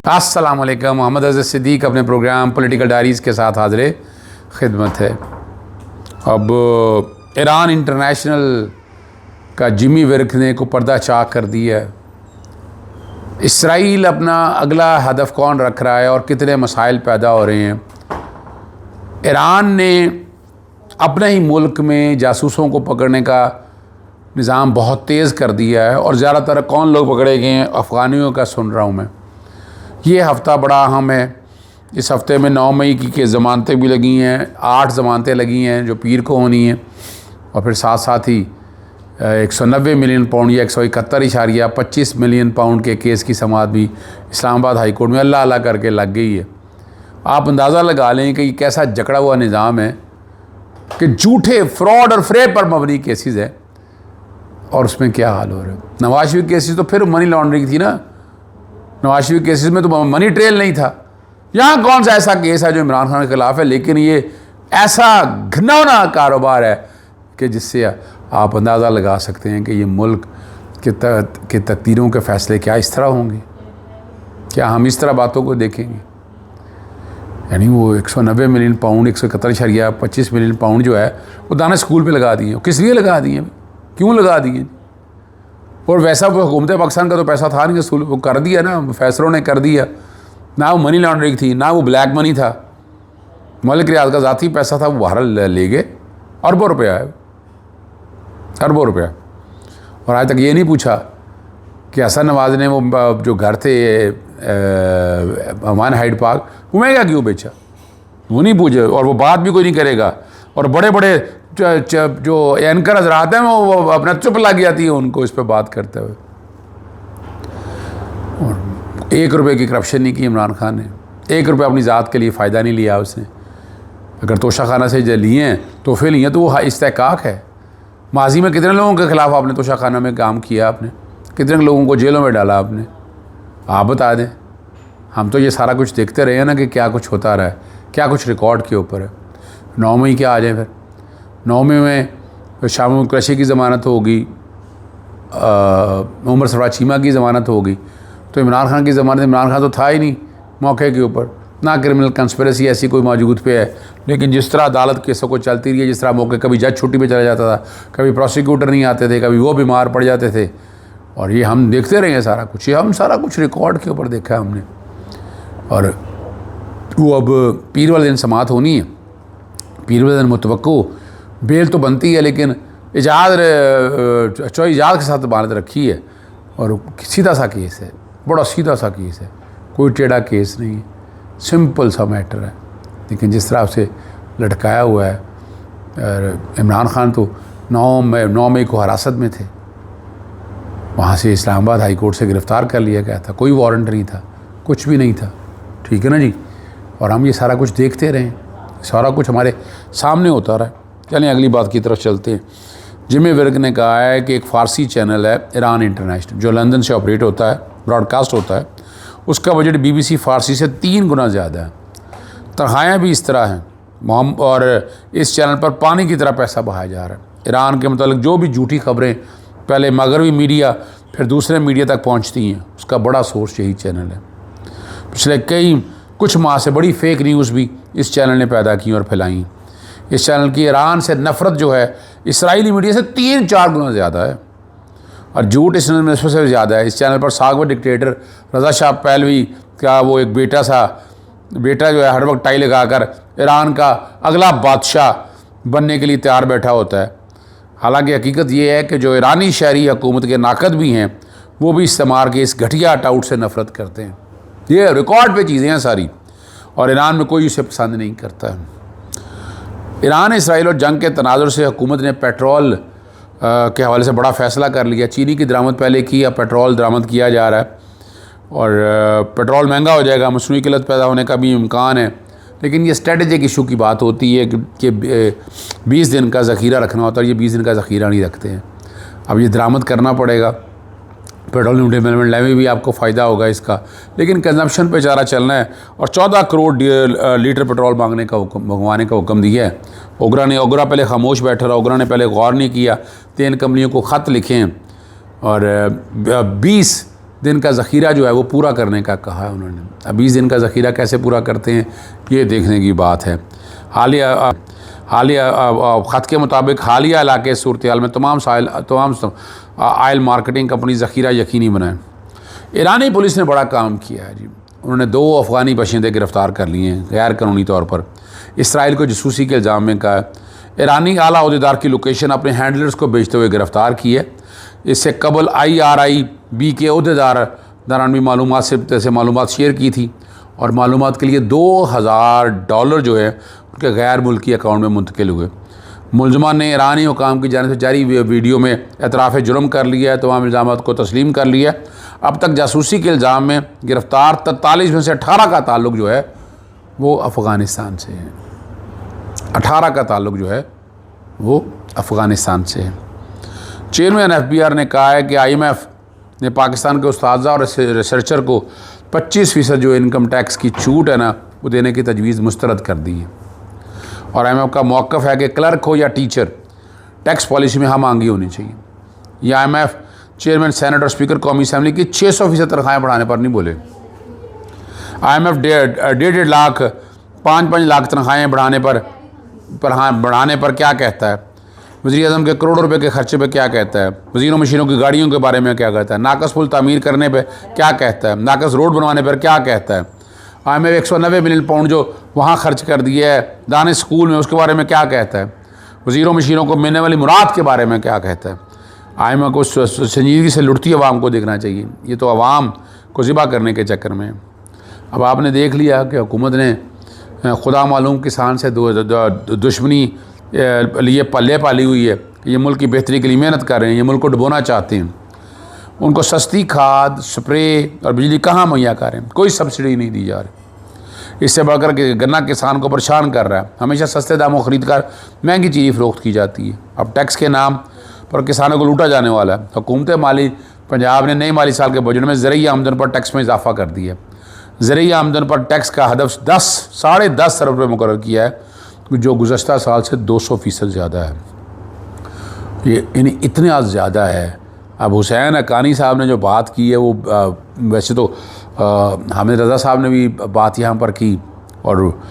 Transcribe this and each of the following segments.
अस्सलाम वालेकुम। मोहम्मद अज़ीज़ सिद्दीक़ अपने प्रोग्राम पॉलिटिकल डायरीज़ के साथ हाज़िर खिदमत है। अब ईरान इंटरनेशनल का जिमी विर्क ने को पर्दा चाक कर दिया है। इसराइल अपना अगला हदफ कौन रख रहा है और कितने मसाइल पैदा हो रहे हैं। ईरान ने अपने ही मुल्क में जासूसों को पकड़ने का निज़ाम बहुत तेज़ कर दिया है और ज़्यादातर कौन लोग पकड़े गए हैं, अफ़गानियों का सुन रहा हूँ मैं। ये हफ़्ता बड़ा अहम है। इस हफ़्ते में 9 मई की ज़मानतें भी लगी हैं, 8 ज़मानतें लगी हैं जो पीर को होनी हैं, और फिर साथ साथ ही 190 मिलियन पाउंड या 171.25 मिलियन पाउंड के केस की समाअत भी इस्लामाबाद हाई कोर्ट में अल्लाह अल्लाह करके लग गई है। आप अंदाज़ा लगा लें कि कैसा जकड़ा हुआ निज़ाम है कि झूठे फ्रॉड और फ्रेब पर मबनी केसेस है और उसमें क्या हाल हो रहा है। नवाज शरीफ केसेस तो फिर मनी लॉन्ड्रिंग थी ना, नवाज शरीफ केसेस में तो मनी ट्रेल नहीं था। यहाँ कौन सा ऐसा केस है जो इमरान खान के ख़िलाफ़ है, लेकिन ये ऐसा घिनौना कारोबार है कि जिससे आप अंदाज़ा लगा सकते हैं कि ये मुल्क के तकदीरों के फ़ैसले क्या इस तरह होंगे। क्या हम इस तरह बातों को देखेंगे? यानी वो 190 मिलियन पाउंड 171.25 मिलियन पाउंड जो है वो दाने स्कूल पे लगा दिए। किस लिए लगा दिए, क्यों लगा दिए? और वैसा वो हुकूमत पाकिस्तान का तो पैसा था नहीं, वो कर दिया ना, फैसलों ने कर दिया ना। वो मनी लॉन्ड्रिंग थी ना, वो ब्लैक मनी था। मलिक रियाज का ज़ाती पैसा था, वो बाहर ले गए। अरबों रुपया है, अरबों रुपया। और आज तक ये नहीं पूछा कि हसन नवाज ने वो जो घर थे अमान हाइड पार्क, वो महंगा क्यों बेचा, वो नहीं पूछे और वो बात भी कोई नहीं करेगा। और बड़े बड़े जो एंकर हजरात हैं वो अपना चुप लग जाती है उनको इस पर बात करते हुए। और 1 रुपये की करप्शन नहीं की इमरान खान ने, 1 रुपया अपनी ज़ात के लिए फ़ायदा नहीं लिया उसने। अगर तोशाखाना से जो लिए हैं तोहफे लिए तो वो इस्तेकाक है। माजी में कितने लोगों के ख़िलाफ़ आपने तोशाखाना में काम किया, आपने कितने लोगों को जेलों में डाला आपने, आप बता दें। हम तो ये सारा कुछ देखते रहे हैं ना कि क्या कुछ होता रहा है, क्या कुछ रिकॉर्ड के ऊपर है। 9 मई क्या आ जाए फिर 9 मई में शाम क्रशी की ज़मानत होगी, उमर सरफराज चीमा की ज़मानत होगी, तो इमरान खान की ज़मानत, इमरान खान तो था ही नहीं मौके के ऊपर, ना क्रिमिनल कंस्पिरेसी ऐसी कोई मौजूद पे है। लेकिन जिस तरह अदालत केसों को चलती रही है, जिस तरह मौके कभी जज छुट्टी पे चला जाता था, कभी प्रोसिक्यूटर नहीं आते थे, कभी वो बीमार पड़ जाते थे, और ये हम देखते रहे हैं सारा कुछ। ये हम सारा कुछ रिकॉर्ड के ऊपर देखा है हमने। और वो अब पीर वाले दिन समाअत होनी है, पीर वाले दिन मुतवक्को बेल तो बनती है, लेकिन इजाज़ के साथ मानत रखी है। और सीधा सा केस है, बड़ा सीधा सा केस है, कोई टेढ़ा केस नहीं है, सिंपल सा मैटर है। लेकिन जिस तरह उसे लटकाया हुआ है, और इमरान खान तो 9 मई को हिरासत में थे, वहाँ से इस्लामाबाद हाई कोर्ट से गिरफ़्तार कर लिया गया था, कोई वारंट नहीं था, कुछ भी नहीं था, ठीक है ना जी। और हम ये सारा कुछ देखते रहें, सारा कुछ हमारे सामने होता रहा है। चलें अगली बात की तरफ चलते हैं। जिमी विर्क ने कहा है कि एक फ़ारसी चैनल है ईरान इंटरनेशनल, जो लंदन से ऑपरेट होता है, ब्रॉडकास्ट होता है, उसका बजट BBC फ़ारसी से 3 गुना ज़्यादा है। तनख्वाहें भी इस तरह हैं, और इस चैनल पर पानी की तरह पैसा बहाया जा रहा है। ईरान के मतलब जो भी झूठी खबरें पहले मगरबी मीडिया फिर दूसरे मीडिया तक पहुंचती हैं, उसका बड़ा सोर्स यही चैनल है। पिछले कुछ माह से बड़ी फेक न्यूज़ भी इस चैनल ने पैदा की और फैलाई। इस चैनल की ईरान से नफ़रत जो है इसराइली मीडिया से 3-4 गुना ज़्यादा है, और झूठ इस चैनल में से ज़्यादा है। इस चैनल पर सागवान डिक्टेटर रज़ा शाह पहलवी का वो एक बेटा जो है हर वक्त टाई लगाकर ईरान का अगला बादशाह बनने के लिए तैयार बैठा होता है। हालांकि हकीकत ये है कि जो ईरानी शहरी हुकूमत के नाकद भी हैं, वो भी इस्तेमाल के इस घटिया टाउट से नफ़रत करते हैं। ये रिकॉर्ड पे चीज़ें हैं सारी, और ईरान में कोई उसे पसंद नहीं करता है। ईरान इसराइल और जंग के तनाजुर से हुकूमत ने पेट्रोल के हवाले से बड़ा फ़ैसला कर लिया। चीनी की दरामद पहले की, अब पेट्रोल दरामद किया जा रहा है, और पेट्रोल महंगा हो जाएगा, मसनूई किल्लत पैदा होने का भी इम्कान है। लेकिन ये स्ट्रेटेजिक इशू की बात होती है कि 20 दिन का ज़ख़ीरा रखना होता है, ये 20 दिन का ज़ख़ीरा नहीं रखते हैं। अब ये दरामद करना पड़ेगा, पेट्रोलियम डेवलपमेंट लेवी भी आपको फ़ायदा होगा इसका, लेकिन कंजम्पशन पे चारा चलना है। और 14 करोड़ लीटर पेट्रोल मंगवाने का हुक्म दिया है। ओगरा पहले खामोश बैठा रहा, ओगरा ने पहले गौर नहीं किया, 3 कंपनियों को ख़त लिखे और 20 दिन का ज़ख़ीरा जो है वो पूरा करने का कहा है उन्होंने। अब 20 दिन का ज़ख़ीरा कैसे पूरा करते हैं ये देखने की बात है। हालिया ख़त के मुताबिक हालिया इलाके सूरत हाल में तमाम आयल मार्केटिंग कंपनी ज़ख़ीरा यकीनी बनाएँ। ईरानी पुलिस ने बड़ा काम किया है जी। उन्होंने 2 अफ़गानी बशिंदे गिरफ़्तार कर लिए हैं गैर कानूनी तौर पर। इसराइल को जासूसी के इल्ज़ाम में कहा है। ईरानी आला अहदेदार की लोकेशन अपने हैंडलर्स को बेचते हुए गिरफ़्तार की है। इससे कबल IRIB के अहदेदार दौरान भी मालूमात से मालूमात शेयर की थी और मालूमात के लिए $2000 जो है उनके गैर मुल्की अकाउंट में मुंतकिल हुए। मुलजमान ने ईरानी हुकाम की जानिब से जारी वीडियो में एतराफ़ जुर्म कर लिया है, तमाम इल्ज़ामात को तस्लीम कर लिया। अब तक जासूसी के इल्ज़ाम में गिरफ़्तार 43 में से 18 का ताल्लुक़ जो है वो अफ़गानिस्तान से है। 18 का ताल्लुक़ जो है वो अफ़गानिस्तान से है। चेयरमैन FBR ने कहा है कि IMF ने पाकिस्तान के उस्ताज़ा और रिसर्चर को 25% जो इनकम टैक्स की छूट है ना वो देने की तजवीज़ मुस्तरद कर दी है। और IMF का मौक़िफ़ है कि क्लर्क हो या टीचर टैक्स पॉलिसी में हम आंगी होनी चाहिए। यह IMF चेयरमैन, सेनेट और स्पीकर कौमी असम्बली की 600% तनख्वाहें बढ़ाने पर नहीं बोले। IMF 1.5 लाख 5-5 लाख तनख्वाहें बढ़ाने पर क्या कहता है? वज़ीर-ए-आज़म के करोड़ों रुपए के खर्चे पे क्या कहता है? वज़ीरों मशीनों की गाड़ियों के बारे में क्या कहता है? नाकस पुल तामीर करने पे क्या कहता है? नाकस रोड बनवाने पर क्या कहता है? IMF 190 मिलियन पाउंड जो वहाँ खर्च कर दिया है दानिश स्कूल में, उसके बारे में क्या कहता है? वज़ीरों मशीनों को मिलने वाली मुराद के बारे में क्या कहता है? IMF को संजीदगी से लुटती आवाम को देखना चाहिए। ये तो आवाम को ज़िबा करने के चक्कर में। अब आपने देख लिया कि हुकूमत ने खुदा मालूम किसान से दुश्मनी लिए पल्ले पाली हुई है। ये मुल्क की बेहतरी के लिए मेहनत कर रहे हैं, ये मुल्क को डुबोना चाहते हैं। उनको सस्ती खाद, स्प्रे और बिजली कहाँ मुहैया कर रहे हैं? कोई सब्सिडी नहीं दी जा रही। इससे बढ़कर के गन्ना किसान को परेशान कर रहा है। हमेशा सस्ते दामों ख़रीद कर महंगी चीज़ें फ़रोख्त की जाती है। अब टैक्स के नाम पर किसानों को लूटा जाने वाला है। हुकूमत माली पंजाब ने नए माली साल के बजट में ज़रिई आमदन पर टैक्स में इजाफा कर दिया है। ज़रिई आमदन पर टैक्स का हदफ 10-10.5 अरब रुपये मुकर्रर किया है, जो गुज़श्ता साल से 200% ज़्यादा है। ये इतने ज़्यादा है। अब हुसैन हक्कानी साहब ने जो बात की है वो वैसे तो हामिद रज़ा साहब ने भी बात यहाँ पर की। और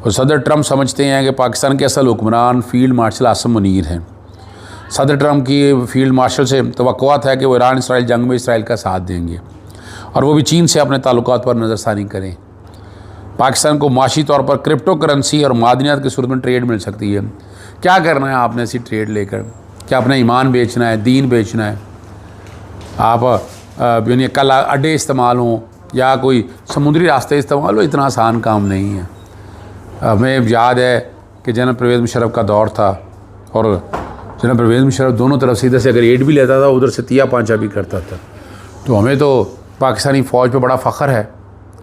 सदर ट्रम्प समझते हैं कि पाकिस्तान के असल हुक्मरान फील्ड मार्शल आसिम मुनीर हैं। सदर ट्रम्प की फील्ड मार्शल से तवक्कुआत है कि वो ईरान इसराइल जंग में इसराइल का साथ देंगे और वो भी चीन से अपने ताल्लुकात पर नज़रसानी करें। पाकिस्तान को माशी तौर पर क्रिप्टो करेंसी और मादनियात की सूरत में ट्रेड मिल सकती है। क्या करना है आपने ऐसी ट्रेड लेकर? क्या अपना ईमान बेचना है, दीन बेचना है? आप यानी कल अड्डे इस्तेमाल हों या कोई समुद्री रास्ते इस्तेमाल हो, इतना आसान काम नहीं है। हमें याद है कि जनाब परवेज़ मुशर्रफ का दौर था और जनाब परवेज़ मुशर्रफ दोनों तरफ से, इधर से अगर एड भी लेता था उधर से तिया पांचा भी करता था। तो हमें तो पाकिस्तानी फ़ौज पे बड़ा फ़ख्र है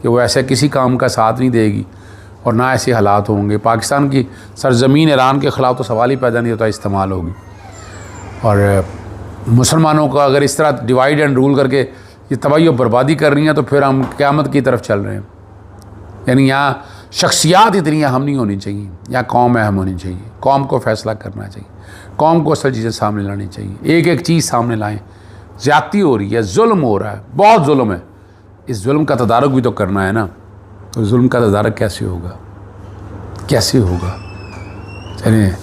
कि वो ऐसे किसी काम का साथ नहीं देगी और ना ऐसे हालात होंगे। पाकिस्तान की सरजमीन ईरान के ख़िलाफ़ तो सवाल ही पैदा नहीं होता, इस्तेमाल होगी। और मुसलमानों का अगर इस तरह डिवाइड एंड रूल करके ये तबाही और बर्बादी कर रही हैं तो फिर हम क़यामत की तरफ चल रहे हैं। यानी यहाँ शख्सियात इतनी अहम नहीं होनी चाहिए, यहाँ कौम अहम होनी चाहिए। कौम को फ़ैसला करना चाहिए, कौम को असल चीज़ें सामने लानी चाहिए। एक एक चीज़ सामने लाएँ। ज़्यादती हो रही है, जुल्म हो रहा है, बहुत जुल्म है। इस जुल्म का तदारुक भी तो करना है ना। तो जुल्म का तदारुक कैसे होगा, कैसे होगा? चलिए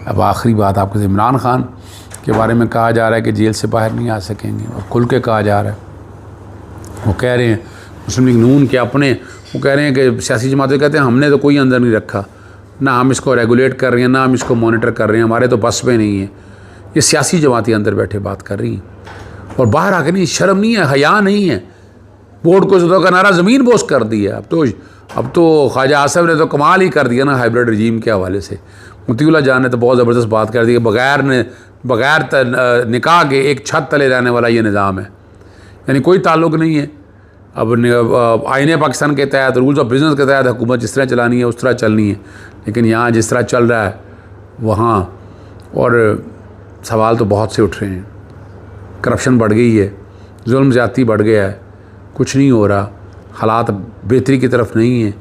अब आखिरी बात आपको, इमरान खान के बारे में कहा जा रहा है कि जेल से बाहर नहीं आ सकेंगे और खुल के कहा जा रहा है। वो कह रहे हैं मुस्लिम लीग नून के अपने, वो कह रहे हैं कि सियासी जमातें कहते हैं हमने तो कोई अंदर नहीं रखा, ना हम इसको रेगुलेट कर रहे हैं, ना हम इसको मॉनिटर कर रहे हैं, हमारे तो बस में नहीं है। ये सियासी जमातें अंदर बैठे बात कर रही हैं और बाहर आकर नहीं, शर्म नहीं है, हया नहीं है। बोर्ड को जुदा का नारा ज़मीन बोस कर दिया। अब तो ख्वाजा आसिफ ने तो कमाल ही कर दिया ना हाइब्रिड रजीम के हवाले से। मुतीउल्लाह जान ने तो बहुत ज़बरदस्त बात कर दी कि बग़ैर निकाह के एक छत तले रहने वाला ये निज़ाम है, यानी कोई ताल्लुक़ नहीं है। अब आईने पाकिस्तान के तहत, रूल्स ऑफ बिज़नेस के तहत हुकूमत जिस तरह चलानी है उस तरह चलनी है, लेकिन यहाँ जिस तरह चल रहा है वहाँ और सवाल तो बहुत से उठ रहे हैं। करप्शन बढ़ गई है, जुल्म ज़्यादती बढ़ गया है, कुछ नहीं हो रहा, हालात बेहतरी की तरफ नहीं है।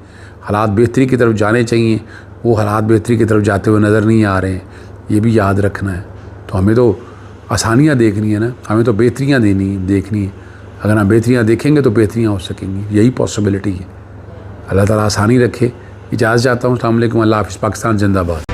हालात बेहतरी की तरफ जाने चाहिए, वो हालात बेहतरी की तरफ जाते हुए नज़र नहीं आ रहे हैं, ये भी याद रखना है। तो हमें तो आसानियाँ देखनी है ना, हमें तो बेहतरियाँ देखनी है। अगर हम बेहतरियाँ देखेंगे तो बेहतरियाँ हो सकेंगी, यही पॉसिबिलिटी है। अल्लाह ताला आसानी रखे। इजाज़त चाहता हूँ। अस्सलाम वालेकुम। अल्लाह हाफ़िज़। पाकिस्तान जिंदाबाद।